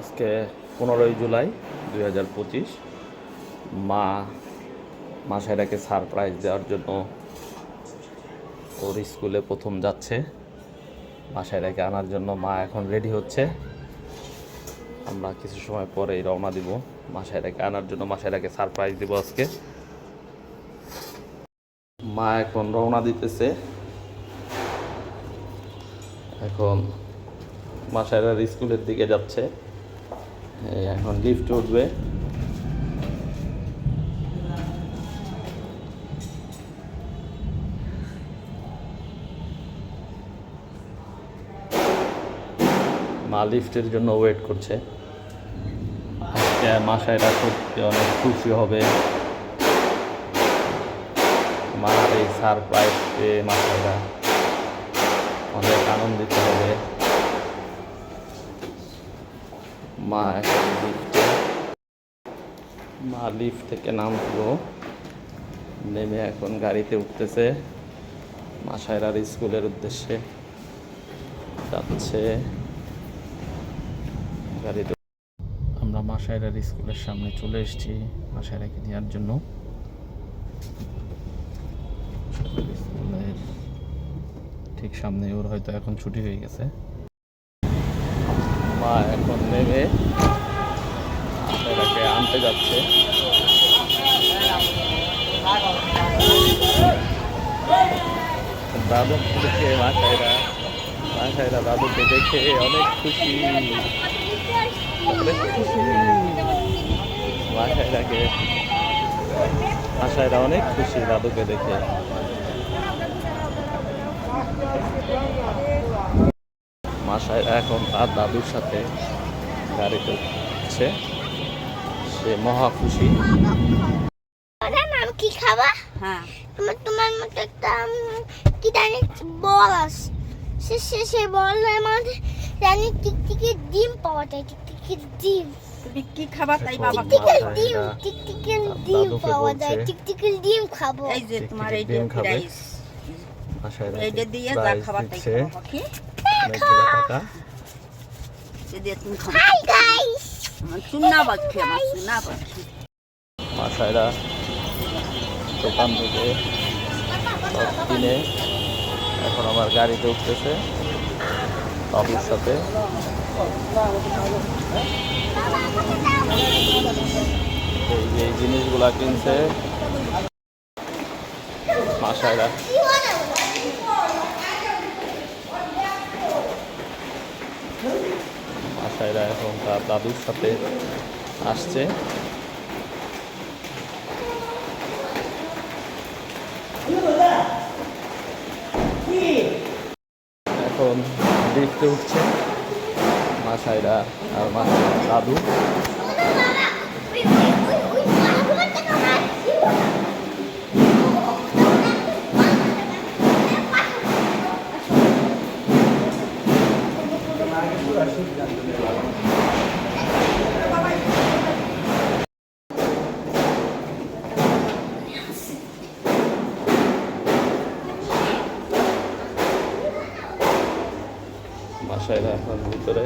আজকে 15 জুলাই 2025। মা মাসায়রাকে সারপ্রাইজ দেওয়ার জন্য ওর স্কুলে প্রথম যাচ্ছে। মাসায়রাকে আনার জন্য মা এখন রেডি হচ্ছে। আমরা কিছু সময় পরেই রওনা দিব মাসায়রাকে আনার জন্য। মাসায়রাকে সারপ্রাইজ দিব আজকে। মা এখন রওনা দিতেছে। এখন মাসায়রার স্কুলের দিকে যাচ্ছে। এখন লিফটে উঠবে। মা লিফটের জন্য ওয়েট করছে। আজকে মাসায়রা সত্যি অনেক খুশি হবে। মার এই সারপ্রাইজ পেয়ে মাসায়রা অনেক আনন্দিত হবে। মা এখন লিফট থেকে নামলো, নেমে এখন গাড়িতে উঠতেছে। মাসায়রার স্কুলের উদ্দেশ্যে যাচ্ছে গাড়িতে। আমরা মাসায়রার স্কুলের সামনে চলে এসেছি মাসায়রাকে নেওয়ার জন্য। স্কুলের ঠিক সামনে, ওর হয়তো এখন ছুটি হয়ে গেছে। মা এখন নেমে মাসায়রাকে আনতে যাচ্ছে। দাদুকে দেখে মাসায়রা দাদুকে দেখে অনেক খুশি। মাসায়রা অনেক খুশি দাদুকে দেখে। মাসায়রা এখন তার দাদুর সাথে গাড়িতে উঠছে। সে মহা খুশি। কি খাবা? হ্যাঁ, তোমার মতো একটা কি জানি বল আছে। সে বলের মধ্যে জানি টিকটিকির ডিম পাওয়া যায়। টিকটিকির ডিম। তুমি কি খাবা তাই বাবা টিকটিকির ডিম পাওয়া যায়। টিকটিকির ডিম খাবো। এই যে তোমার এই যে রাইস, এইটা দিয়ে যা খাবা তাই খাবো। কি টাকা এই দিয়ে তুমি খাও। হাই গাইস, চুনা বাকি, আমার চুনা বাকি। মাসায়রা দোকান থেকে কিনে এখন আমার গাড়িতে উঠতেছে বাবুর সাথে। এই জিনিসগুলা কিনছে মাসায়রা। মাসায়রা এখন তার দাদুর সাথে আসছে। এখন লিফটে উঠছে মাসায়রা আর মাসায়রা দাদু। মাসায়রা এখন ভিতরে